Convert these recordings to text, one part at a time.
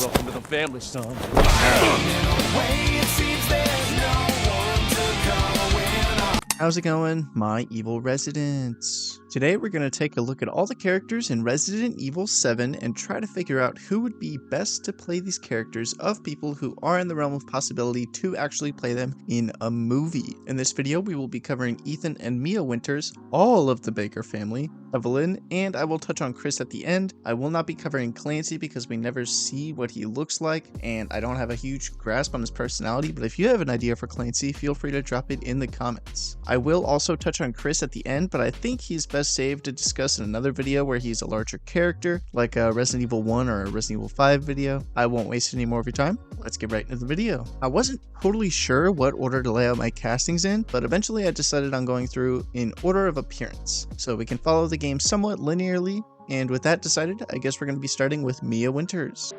Welcome to the family, son. How's it going, my evil residents? Today we're going to take a look at all the characters in Resident Evil 7 and try to figure out who would be best to play these characters of people who are in the realm of possibility to actually play them in a movie. In this video we will be covering Ethan and Mia Winters, all of the Baker family, Evelyn, and I will touch on Chris at the end. I will not be covering Clancy because we never see what he looks like and I don't have a huge grasp on his personality, but if you have an idea for Clancy, feel free to drop it in the comments. I will also touch on Chris at the end, but I think he's best saved to discuss in another video where he's a larger character, like a Resident Evil 1 or a Resident Evil 5 video. I won't waste any more of your time. Let's get right into the video. I wasn't totally sure what order to lay out my castings in, but eventually I decided on going through in order of appearance, so we can follow the game somewhat linearly, and with that decided, I guess we're going to be starting with Mia Winters.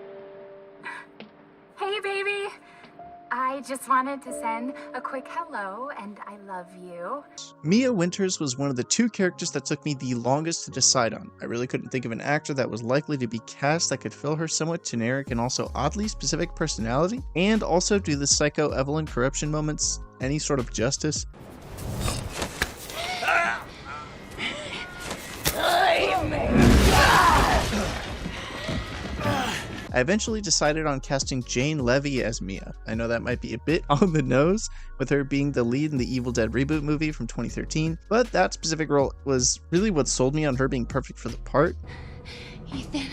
Hey, baby! I just wanted to send a quick hello, and I love you. Mia Winters was one of the two characters that took me the longest to decide on. I really couldn't think of an actor that was likely to be cast that could fill her somewhat generic and also oddly specific personality, and also do the psycho Evelyn corruption moments any sort of justice. I eventually decided on casting Jane Levy as Mia. I know that might be a bit on the nose, with her being the lead in the Evil Dead reboot movie from 2013, but that specific role was really what sold me on her being perfect for the part. Ethan,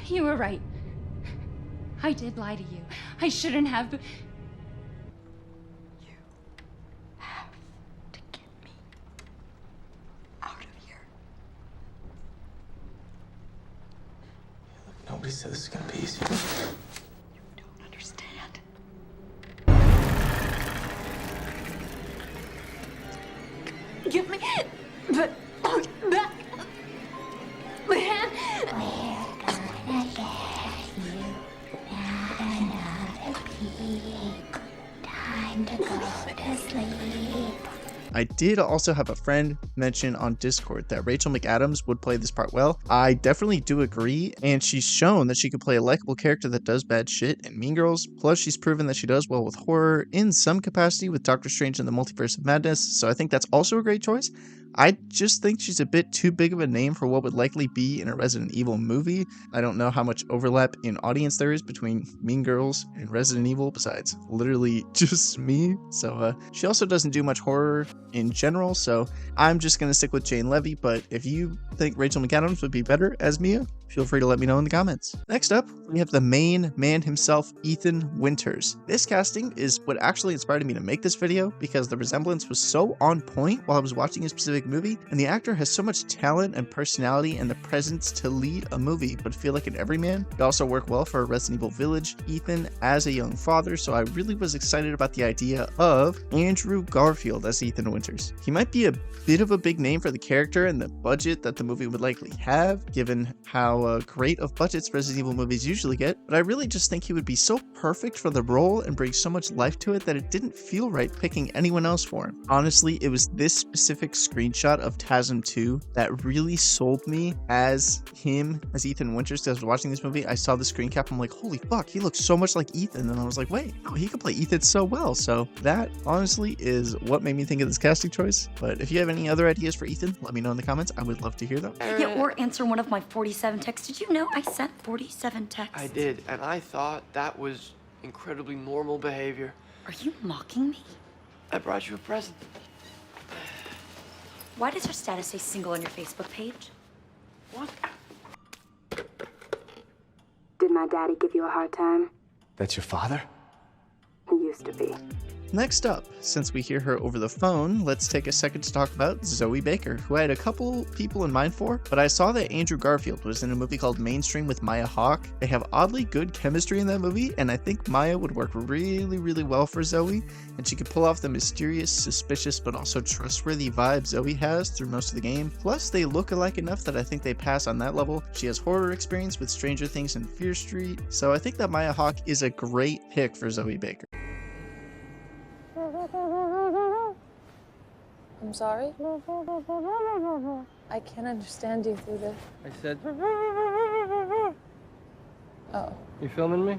you were right. I did lie to you. I shouldn't have. You have to get me out of here. Nobody said this is gonna be easy. You don't understand. Give me back my hand. We're gonna get you out another peek. Time to go to sleep. I did also have a friend mention on Discord that Rachel McAdams would play this part well. I definitely do agree, and she's shown that she could play a likable character that does bad shit in Mean Girls, plus she's proven that she does well with horror in some capacity with Doctor Strange and the Multiverse of Madness, so I think that's also a great choice. I just think she's a bit too big of a name for what would likely be in a Resident Evil movie. I don't know how much overlap in audience there is between Mean Girls and Resident Evil besides literally just me. So she also doesn't do much horror in general, so I'm just going to stick with Jane Levy, but if you think Rachel McAdams would be better as Mia, feel free to let me know in the comments. Next up, we have the main man himself, Ethan Winters. This casting is what actually inspired me to make this video because the resemblance was so on point while I was watching a specific movie, and the actor has so much talent and personality and the presence to lead a movie but feel like an everyman. He also worked well for Resident Evil Village, Ethan as a young father, so I really was excited about the idea of Andrew Garfield as Ethan Winters. He might be a bit of a big name for the character and the budget that the movie would likely have, given how great of budgets Resident Evil movies usually get, but I really just think he would be so perfect for the role and bring so much life to it that it didn't feel right picking anyone else for him. Honestly, it was this specific screenshot of TASM 2 that really sold me as him, as Ethan Winters. Because I was watching this movie, I saw the screen cap, I'm like, holy fuck, he looks so much like Ethan, and I was like, wait, no, he could play Ethan so well. So that honestly is what made me think of this casting choice, but if you have any other ideas for Ethan, let me know in the comments. I would love to hear them. Yeah, or answer one of my 47 texts. Did you know I sent 47 texts? I did, and I thought that was incredibly normal behavior. Are you mocking me? I brought you a present. Why does your status say single on your Facebook page? What? Did my daddy give you a hard time? That's your father? He used to be. Next up, since we hear her over the phone, let's take a second to talk about Zoe Baker, who I had a couple people in mind for, but I saw that Andrew Garfield was in a movie called Mainstream with Maya Hawke. They have oddly good chemistry in that movie, and I think Maya would work really well for Zoe, and she could pull off the mysterious, suspicious, but also trustworthy vibe Zoe has through most of the game. Plus, they look alike enough that I think they pass on that level. She has horror experience with Stranger Things and Fear Street, so I think that Maya Hawke is a great pick for Zoe Baker. I'm sorry? I can't understand you through this. I said... Oh. You filming me?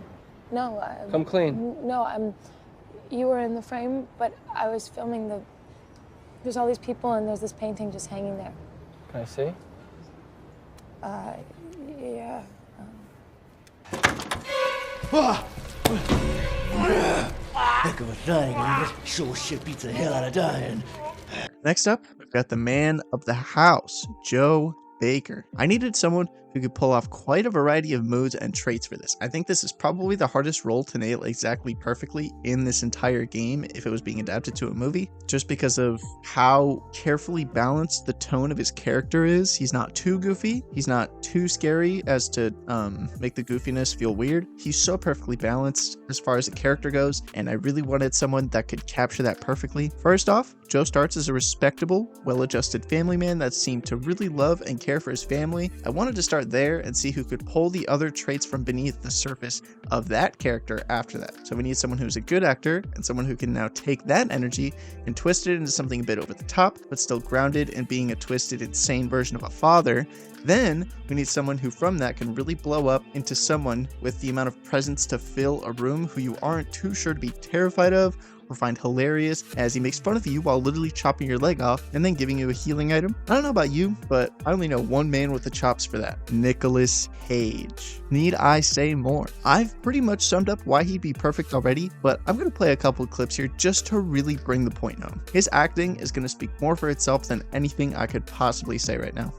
No, Come clean. No, you were in the frame, but I was filming there's all these people and there's this painting just hanging there. Can I see? Yeah. Heck of a thing, ain't it? Sure shit beats the hell out of dying. Next up, we've got the man of the house, Joe Baker. I needed someone who could pull off quite a variety of moods and traits for this. I think this is probably the hardest role to nail exactly perfectly in this entire game if it was being adapted to a movie, just because of how carefully balanced the tone of his character is. He's not too goofy, he's not too scary as to make the goofiness feel weird. He's so perfectly balanced as far as the character goes, and I really wanted someone that could capture that perfectly. First off, Joe starts as a respectable, well-adjusted family man that seemed to really love and care for his family. I wanted to start there and see who could pull the other traits from beneath the surface of that character after that. So we need someone who's a good actor and someone who can now take that energy and twist it into something a bit over the top, but still grounded in being a twisted, insane version of a father. Then we need someone who from that can really blow up into someone with the amount of presence to fill a room who you aren't too sure to be terrified of or find hilarious as he makes fun of you while literally chopping your leg off and then giving you a healing item. I don't know about you, but I only know one man with the chops for that. Nicolas Cage. Need I say more? I've pretty much summed up why he'd be perfect already, but I'm going to play a couple of clips here just to really bring the point home. His acting is going to speak more for itself than anything I could possibly say right now.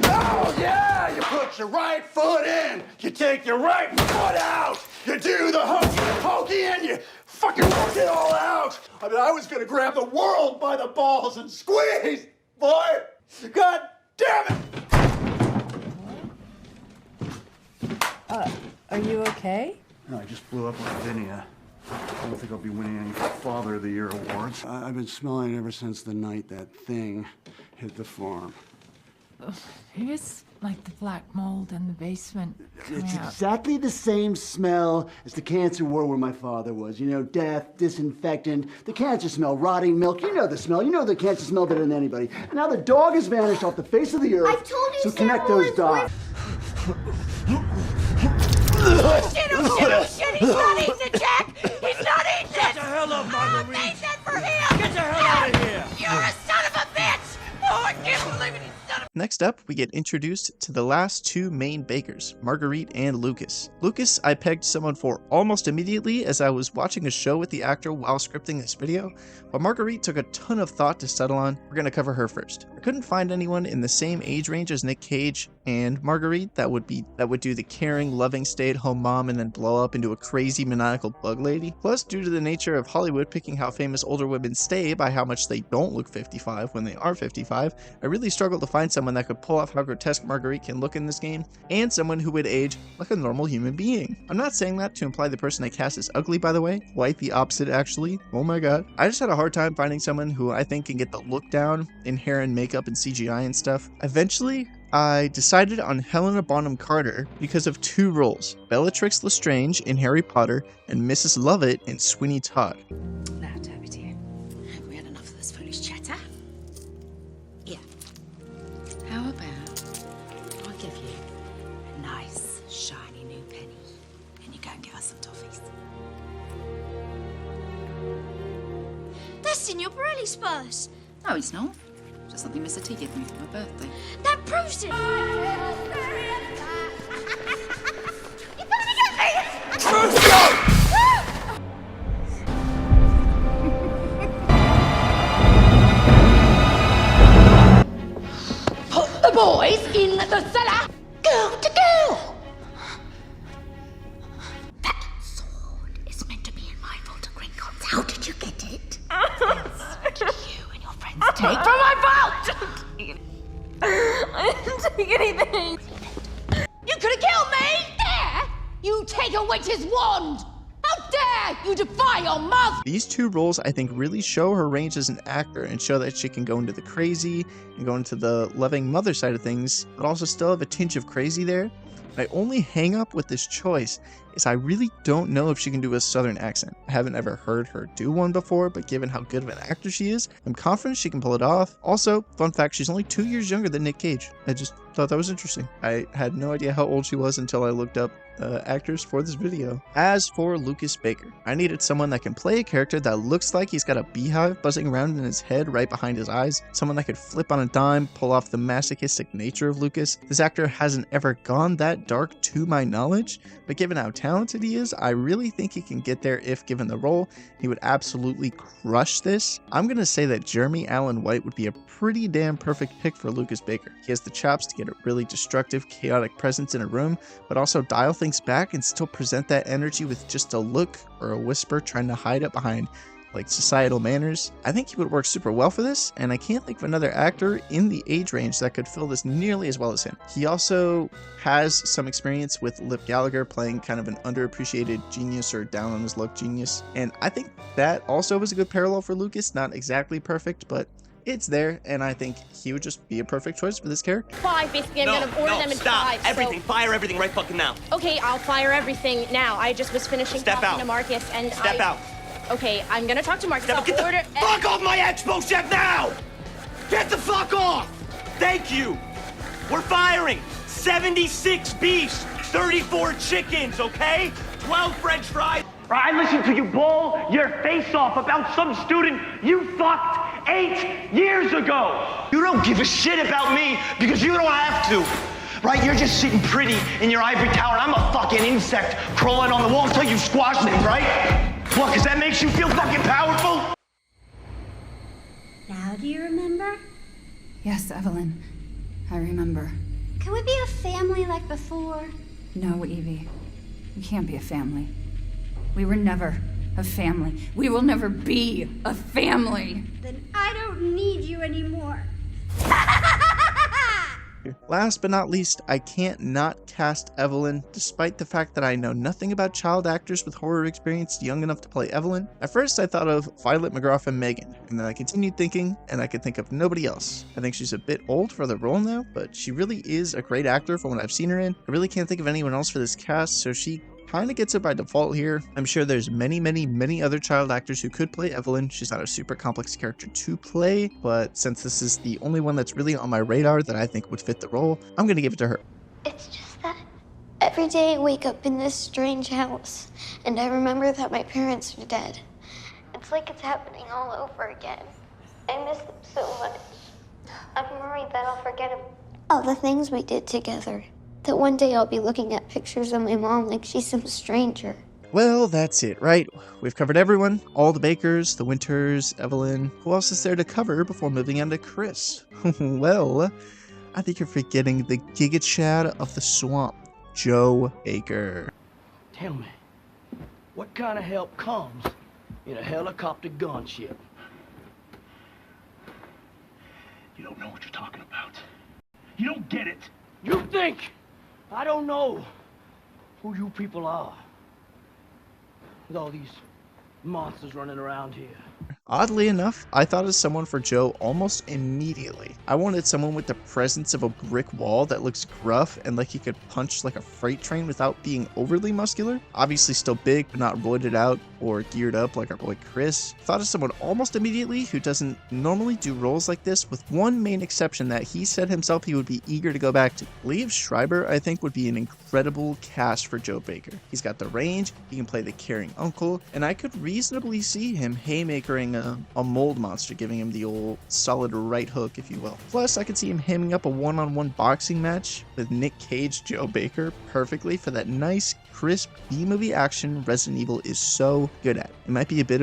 Oh yeah! You put your right foot in, you take your right foot out, you do the hokey pokey and you fucking work it all out. I mean, I was gonna grab the world by the balls and squeeze, boy. God damn it! Are you okay? No, I just blew up with Vinia. I don't think I'll be winning any Father of the Year awards. I've been smelling it ever since the night that thing hit the farm. It is like the black mold in the basement. It's exactly the same smell as the cancer ward where my father was. You know, death, disinfectant, the cancer smell, rotting milk. You know the smell. You know the cancer smell better than anybody. And now the dog has vanished off the face of the earth. I told you so connect those dots. Oh shit, he's not eating it, Jack! He's not eating it! Get the hell up, Marguerite! I made that for him! Get the hell out of here! You're a son of a bitch! Oh, I can't believe it, you son of a... Next up, we get introduced to the last two main bakers, Marguerite and Lucas. Lucas, I pegged someone for almost immediately as I was watching a show with the actor while scripting this video, but Marguerite took a ton of thought to settle on. We're going to cover her first. I couldn't find anyone in the same age range as Nick Cage and Marguerite that would do the caring, loving, stay-at-home mom and then blow up into a crazy, maniacal bug lady. Plus, due to the nature of Hollywood picking how famous older women stay by how much they don't look 55 when they are 55, I really struggled to find someone that could pull off how grotesque Marguerite can look in this game, and someone who would age like a normal human being. I'm not saying that to imply the person I cast is ugly, by the way. Quite the opposite, actually. Oh my god. I just had a hard time finding someone who I think can get the look down in hair and makeup and CGI and stuff. Eventually, I decided on Helena Bonham Carter because of two roles, Bellatrix Lestrange in Harry Potter and Mrs. Lovett in Sweeney Todd. Now, Toby dear, have we had enough of this foolish chatter? Yeah. How about I give you a nice, shiny new penny and you go and give us some toffees? That's in your Borelli purse. No, it's not. Just something Mr. T gave me for my birthday. That proves it. You're gonna get me! Put the boys in the cellar! Go to go! That sword is meant to be in my vault of Gringotts. How did you get it? What did you and your friends take from my vault? I didn't take anything. You could have killed me! There! You take a witch's wand! How dare you defy your mother? These two roles, I think, really show her range as an actor and show that she can go into the crazy and go into the loving mother side of things, but also still have a tinge of crazy there. My only hang up with this choice is I really don't know if she can do a southern accent. I haven't ever heard her do one before, but given how good of an actor she is, I'm confident she can pull it off. Also, fun fact, she's only 2 years younger than Nick Cage. I just thought that was interesting. I had no idea how old she was until I looked up actors for this video. As for Lucas Baker, I needed someone that can play a character that looks like he's got a beehive buzzing around in his head right behind his eyes, someone that could flip on a dime, pull off the masochistic nature of Lucas. This actor hasn't ever gone that dark to my knowledge, but given how talented he is, I really think he can get there if given the role. He would absolutely crush this. I'm gonna say that Jeremy Allen White would be a pretty damn perfect pick for Lucas Baker. He has the chops to get a really destructive, chaotic presence in a room, but also dial things back and still present that energy with just a look or a whisper, trying to hide it behind like societal manners. I think he would work super well for this, and I can't think of another actor in the age range that could fill this nearly as well as him. He also has some experience with Lip Gallagher playing kind of an underappreciated genius or down on his luck genius, and I think that also was a good parallel for Lucas. Not exactly perfect, but it's there, and I think he would just be a perfect choice for this character. 5, basically. I'm gonna order them in stop. 5. Everything. Fire everything right fucking now. Okay, I'll fire everything now. I just was finishing talking to Marcus, and Step out. Okay, I'm gonna talk to Marcus. Get the fuck off my expo set now! Get the fuck off! Thank you. We're firing 76 beefs, 34 chickens, okay? 12 French fries. I listened to you bawl your face off about some student you fucked 8 years ago. You don't give a shit about me because you don't have to. Right? You're just sitting pretty in your ivory tower. I'm a fucking insect crawling on the wall until you squash things, right? What, because that makes you feel fucking powerful? Now do you remember? Yes, Evelyn. I remember. Can we be a family like before? No, Evie. We can't be a family. We were never a family. We will never be a family. Then I don't need you anymore. Last but not least, I can't not cast Evelyn, despite the fact that I know nothing about child actors with horror experience young enough to play Evelyn. At first I thought of Violet McGrath and Megan, and then I continued thinking, and I could think of nobody else. I think she's a bit old for the role now, but she really is a great actor from what I've seen her in. I really can't think of anyone else for this cast, so she kind of gets it by default here. I'm sure there's many other child actors who could play Evelyn. She's not a super complex character to play, but since this is the only one that's really on my radar that I think would fit the role, I'm gonna give it to her. It's just that every day I wake up in this strange house, and I remember that my parents are dead. It's like it's happening all over again. I miss them so much. I'm worried that I'll forget all the things we did together. That one day I'll be looking at pictures of my mom like she's some stranger. Well, that's it, right? We've covered everyone. All the Bakers, the Winters, Evelyn. Who else is there to cover before moving on to Chris? Well, I think you're forgetting the Giga Chad of the swamp, Joe Baker. Tell me, what kind of help comes in a helicopter gunship? You don't know what you're talking about. You don't get it. You think I don't know who you people are with all these monsters running around here. Oddly enough, I thought of someone for Joe almost immediately. I wanted someone with the presence of a brick wall that looks gruff and like he could punch like a freight train without being overly muscular. Obviously still big, but not roided out or geared up like our boy Chris. Thought of someone almost immediately who doesn't normally do roles like this, with one main exception that he said himself he would be eager to go back to. Liev Schreiber, I think, would be an incredible cast for Joe Baker. He's got the range, he can play the caring uncle, and I could reasonably see him haymakering a mold monster, giving him the old solid right hook, if you will. Plus, I could see him hamming up a one-on-one boxing match with Nick Cage Joe Baker perfectly for that nice, crisp B-movie action Resident Evil is so good at. It might be a bit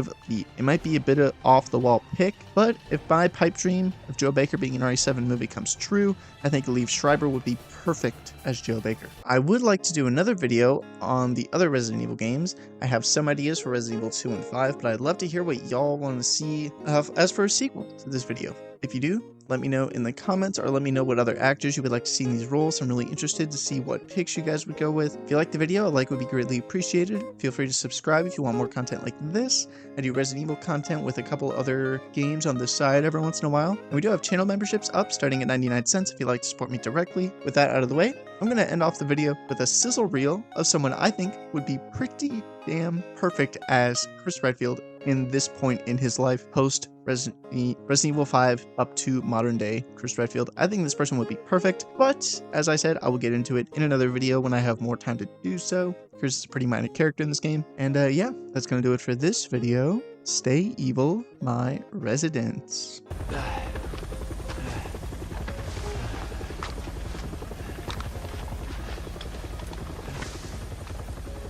of off-the-wall pick, but if my pipe dream of Joe Baker being an RE7 movie comes true, I think Liev Schreiber would be perfect as Joe Baker. I would like to do another video on the other Resident Evil games. I have some ideas for Resident Evil 2 and 5, but I'd love to hear what y'all want to see as for a sequel to this video. If you do, let me know in the comments, or let me know what other actors you would like to see in these roles. I'm really interested to see what picks you guys would go with. If you liked the video, a like would be greatly appreciated. Feel free to subscribe if you want more content like this. I do Resident Evil content with a couple other games on the side every once in a while. And we do have channel memberships up starting at 99 cents if you'd like to support me directly. With that out of the way, I'm going to end off the video with a sizzle reel of someone I think would be pretty damn perfect as Chris Redfield in this point in his life, post Resident Evil 5 up to modern day Chris Redfield. I think this person would be perfect, but as I said, I will get into it in another video when I have more time to do so. Chris is a pretty minor character in this game. And yeah, that's gonna do it for this video. Stay evil, my residents.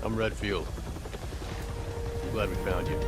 I'm Redfield. Glad we found you.